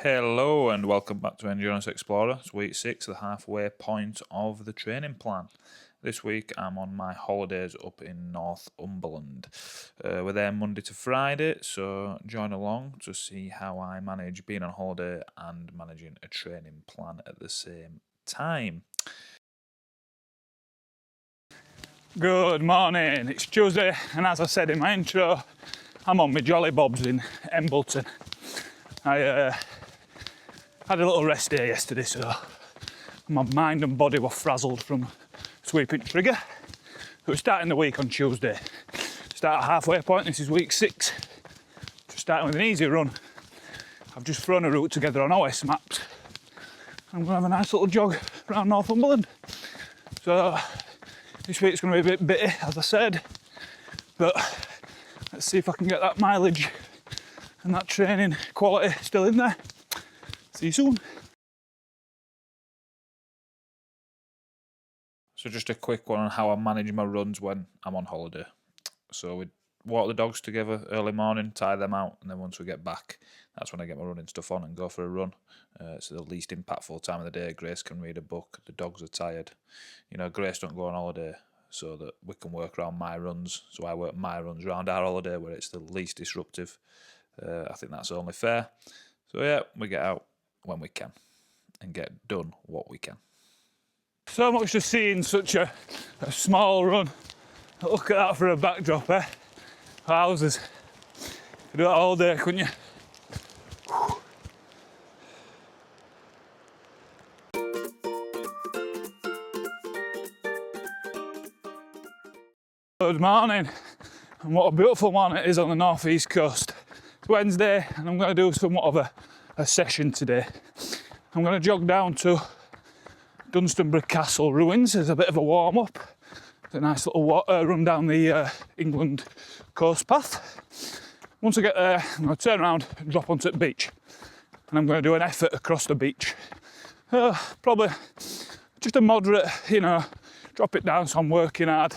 Hello and welcome back to Endurance Explorer. It's week 6, the halfway point of the training plan. This week I'm on my holidays up in Northumberland. We're there Monday to Friday, so join along to see how I manage being on holiday and managing a training plan at the same time. Good morning, it's Tuesday, and as I said in my intro, I'm on my Jolly Bobs in Embleton. I had a little rest day yesterday, so my mind and body were frazzled from sweeping trigger. So we're starting the week on Tuesday. Start at halfway point, this is week 6. Just starting with an easy run. I've just thrown a route together on OS maps. I'm going to have a nice little jog around Northumberland. So this week's going to be a bit bitty, as I said, but let's see if I can get that mileage and that training quality still in there. See you soon. So just a quick one on how I manage my runs when I'm on holiday. So we walk the dogs together early morning, tie them out, and then once we get back, that's when I get my running stuff on and go for a run. It's the least impactful time of the day. Grace can read a book, the dogs are tired. You know, Grace don't go on holiday so that we can work around my runs. So I work my runs around our holiday where it's the least disruptive. I think that's only fair. So yeah, we get out when we can and get done what we can. So much to see in such a small run. Look at that for a backdrop, eh? Houses. You do that all day, couldn't you? Good morning, and what a beautiful morning it is on the northeast coast. It's Wednesday, and I'm going to do somewhat of a session today. I'm going to jog down to Dunstanburgh Castle ruins as a bit of a warm-up. It's a nice little run down the England coast path. Once I get there, I'm going to turn around and drop onto the beach. And I'm going to do an effort across the beach. Probably just a moderate, drop it down so I'm working hard.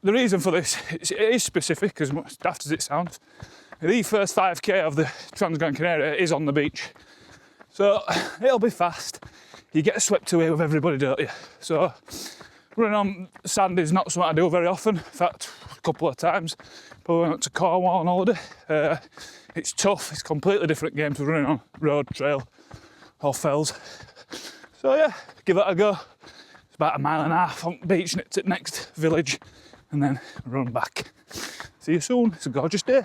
The reason for this, it is specific, as much daft as it sounds. The first 5k of the Gran Canaria is on the beach. So it'll be fast. You get swept away with everybody, don't you? So running on sand is not something I do very often. In fact, a couple of times. Probably went to Cornwall on holiday. It's tough. It's a completely different game to running on road, trail or fells. So yeah, give it a go. It's about 1.5 miles on the beach to the next village and then run back. See you soon. It's a gorgeous day.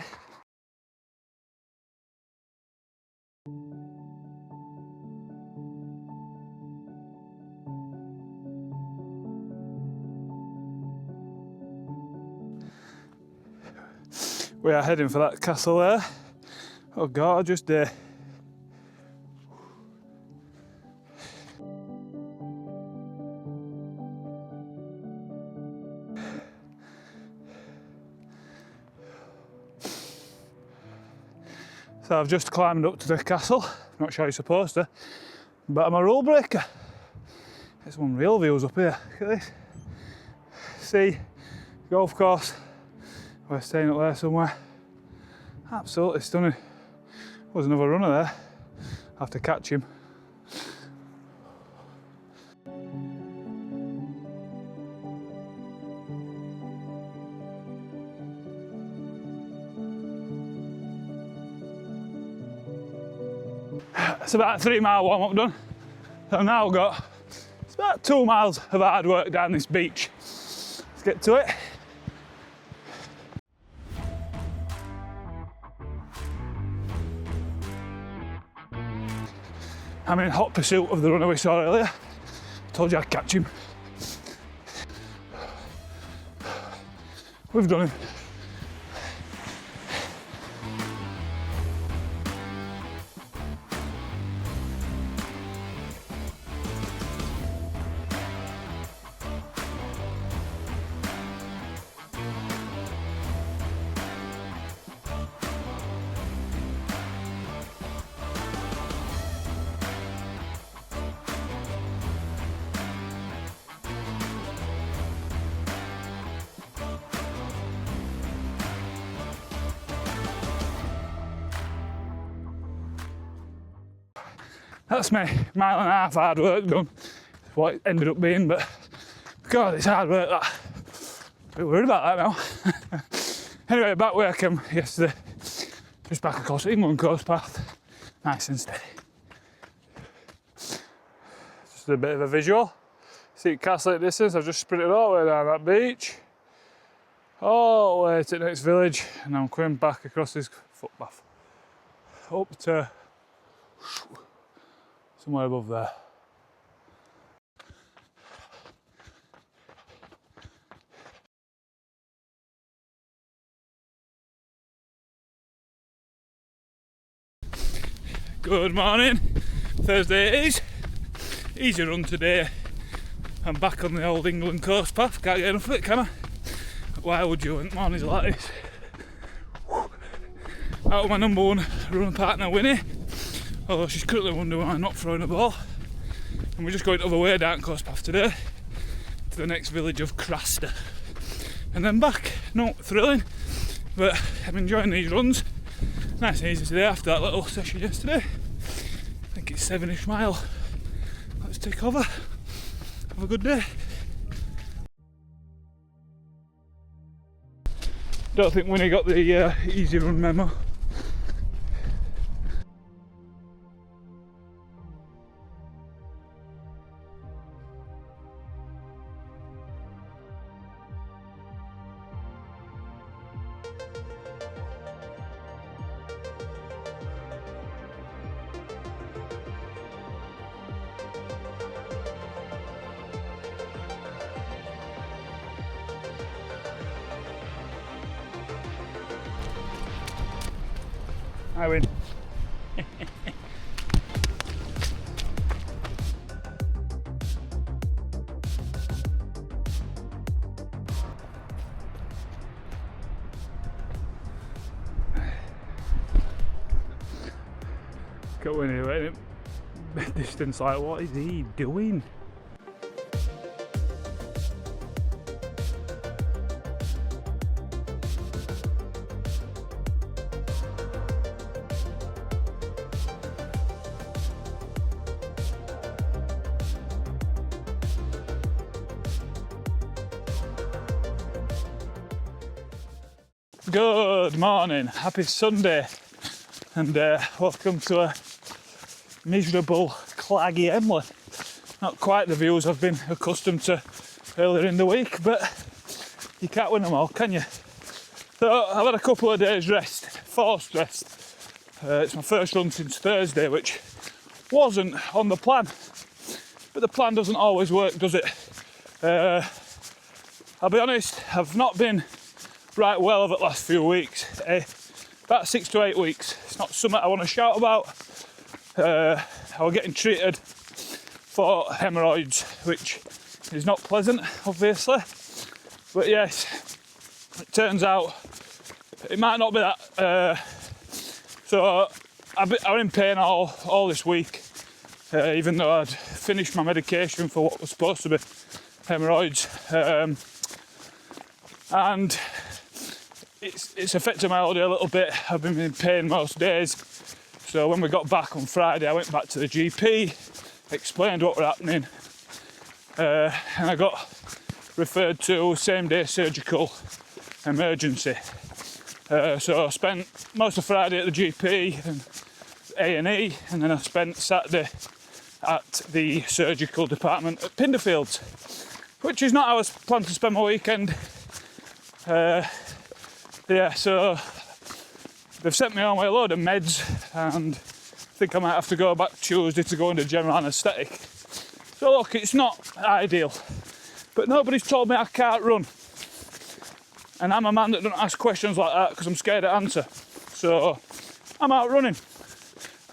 We are heading for that castle there. Oh, gorgeous day. So I've just climbed up to the castle. Not sure you're supposed to, but I'm a rule breaker. There's one real views up here. Look at this. See, golf course. We're staying up there somewhere. Absolutely stunning. There's another runner there. I'll have to catch him. It's about a 3-mile warm-up done. So I've now got, it's about 2 miles of hard work down this beach. Let's get to it. I'm in hot pursuit of the runner we saw earlier. Told you I'd catch him. We've done him. That's my mile and a half hard work done. What it ended up being, but God, it's hard work that. A bit worried about that now. Anyway, back where I came yesterday, just back across England coast path, nice and steady. Just a bit of a visual. See Castle at distance, I've just sprinted all the way down that beach, all the way to the next village, and I'm coming back across this footpath, up to somewhere above there. Good morning, Thursday it is, easy run today. I'm back on the old England coast path, can't get enough of it, can I? Why would you want mornings like this? Out of my number one run partner Winnie, although she's currently wondering why I'm not throwing a ball. And we're just going the other way down coast path today, to the next village of Craster. And then back, not thrilling, but I'm enjoying these runs. Nice and easy today after that little session yesterday. I think it's 7-ish mile. Let's take over. Have a good day. Don't think Winnie got the easy run memo. I win. Got Winnie right at distance, like what is he doing? Good morning, happy Sunday, and welcome to a miserable, claggy Emley. Not quite the views I've been accustomed to earlier in the week, but you can't win them all, can you? So I've had a couple of days rest, forced rest. It's my first run since Thursday, which wasn't on the plan, but the plan doesn't always work, does it? I'll be honest, I've not been right well over the last few weeks, about 6 to 8 weeks. It's not something I want to shout about. I was getting treated for hemorrhoids, which is not pleasant, obviously. But yes, it turns out it might not be that. So I was in pain all this week, even though I'd finished my medication for what was supposed to be hemorrhoids. And it's affected my holiday a little bit. I've been in pain most days. So when we got back on Friday, I went back to the GP, explained what was happening, and I got referred to same-day surgical emergency. So I spent most of Friday at the GP and A&E, and then I spent Saturday at the surgical department at Pinderfields, which is not how I was planning to spend my weekend. Yeah, so they've sent me on with a load of meds, and I think I might have to go back Tuesday to go into general anaesthetic. So look, it's not ideal, but nobody's told me I can't run. And I'm a man that doesn't ask questions like that because I'm scared to answer. So I'm out running.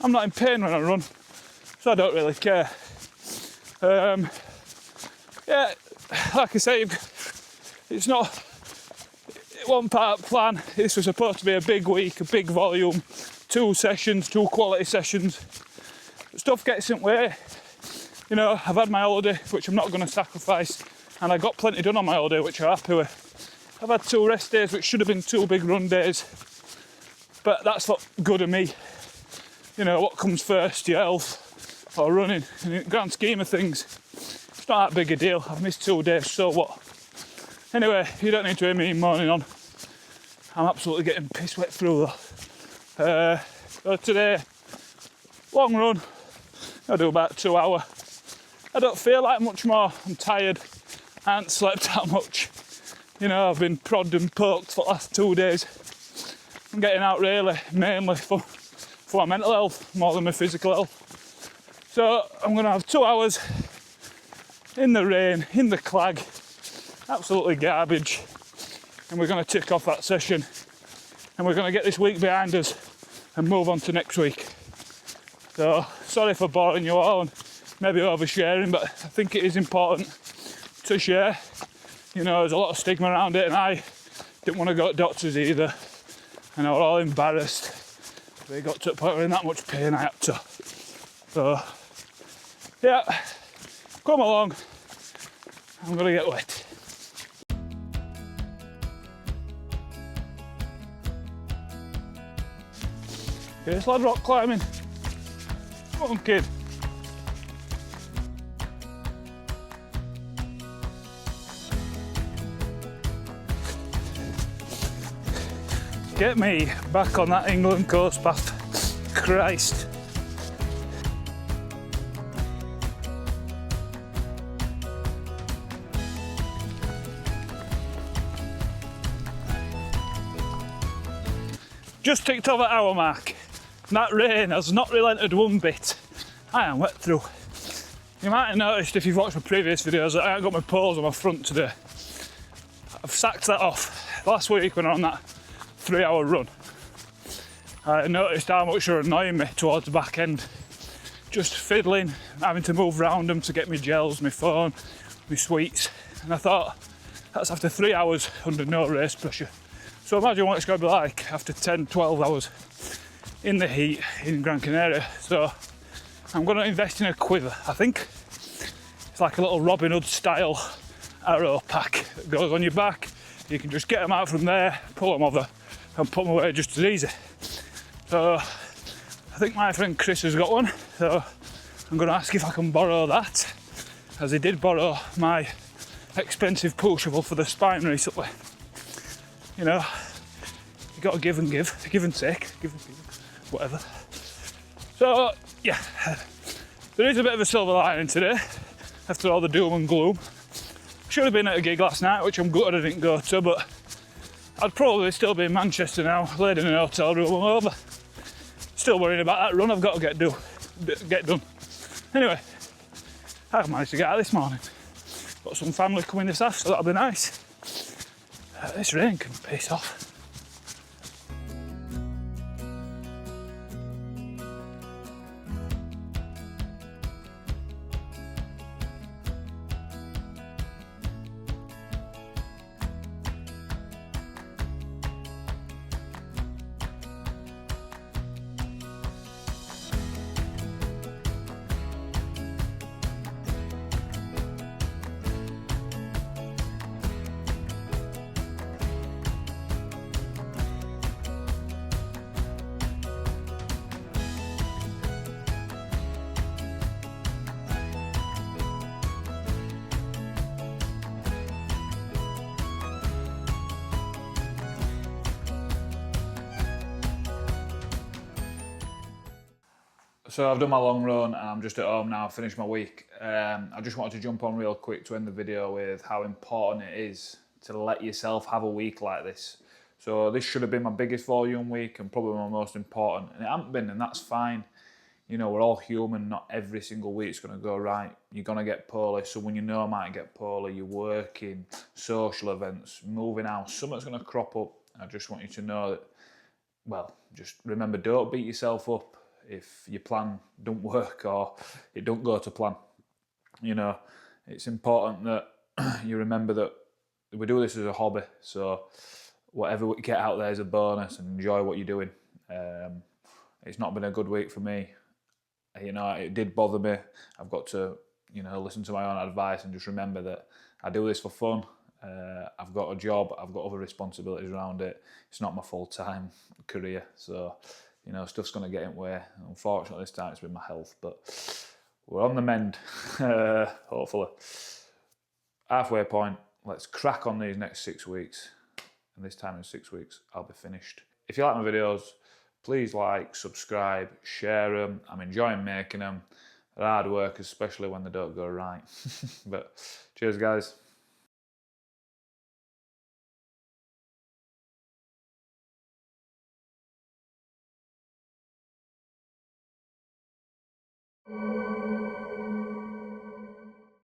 I'm not in pain when I run, so I don't really care. Yeah, like I say, it's not. It wasn't part of the plan. This was supposed to be a big week, a big volume, 2 sessions, 2 quality sessions. But stuff gets in the way. You know, I've had my holiday, which I'm not going to sacrifice, and I got plenty done on my holiday, which I'm happy with. I've had 2 rest days, which should have been 2 big run days, but that's not good of me. You know, what comes first, your health or running. And in the grand scheme of things, it's not that big a deal. I've missed 2 days, so what? Anyway, you don't need to hear me moaning on. I'm absolutely getting piss wet through though. So today, long run. I'll do about 2 hours. I don't feel like much more. I'm tired. I haven't slept that much. You know, I've been prodded and poked for the last 2 days. I'm getting out really, mainly for my mental health, more than my physical health. So I'm going to have 2 hours in the rain, in the clag, absolutely garbage. And we're going to tick off that session. And we're going to get this week behind us and move on to next week. So, sorry for boring you all and maybe oversharing, but I think it is important to share. You know, there's a lot of stigma around it, and I didn't want to go to doctors either. And I was all embarrassed. But it got to the point where in that much pain I had to. So, yeah, come along. I'm going to get wet. Okay, sled rock climbing. Come on, kid. Get me back on that England coast path. Christ. Just ticked over hour mark. That rain has not relented one bit. I am wet through. You might have noticed if you've watched my previous videos that I haven't got my poles on my front today. I've sacked that off. Last week when I was on that 3-hour run, I noticed how much they were annoying me towards the back end. Just fiddling, having to move around them to get my gels, my phone, my sweets. And I thought, that's after 3 hours under no race pressure. So imagine what it's going to be like after 10, 12 hours in the heat in Gran Canaria. So I'm going to invest in a quiver. I think it's like a little Robin Hood style arrow pack that goes on your back. You can just get them out from there, pull them over and put them away just as easy. So I think my friend Chris has got one, so I'm going to ask if I can borrow that, as he did borrow my expensive pushable for the spine recently. You know, you got to give and give and take, give and give, whatever. So yeah, there is a bit of a silver lining today after all the doom and gloom. Should have been at a gig last night, which I'm gutted I didn't go to, but I'd probably still be in Manchester now, laid in an hotel room all over. Still worrying about that run I've got to get done. Anyway, I've managed to get out this morning. Got some family coming this afternoon, so that'll be nice. This rain can piss off. So I've done my long run and I'm just at home now, I've finished my week. I just wanted to jump on real quick to end the video with how important it is to let yourself have a week like this. So this should have been my biggest volume week and probably my most important, and it hasn't been, and that's fine. You know, we're all human, not every single week's going to go right. You're going to get poorly, someone you know might get poorly, you're working, social events, moving house, something's going to crop up. I just want you to know that, well, just remember, don't beat yourself up if your plan don't work or it don't go to plan. You know, it's important that you remember that we do this as a hobby, so whatever we get out there is a bonus, and enjoy what you're doing. It's not been a good week for me. You know, it did bother me. I've got to, you know, listen to my own advice and just remember that I do this for fun. I've got a job, I've got other responsibilities around it. It's not my full-time career, so you know, stuff's going to get in the way. Unfortunately, this time it's been my health, but we're on the mend, hopefully. Halfway point, let's crack on these next 6 weeks. And this time in 6 weeks, I'll be finished. If you like my videos, please like, subscribe, share them. I'm enjoying making them. They're hard work, especially when they don't go right. But cheers, guys.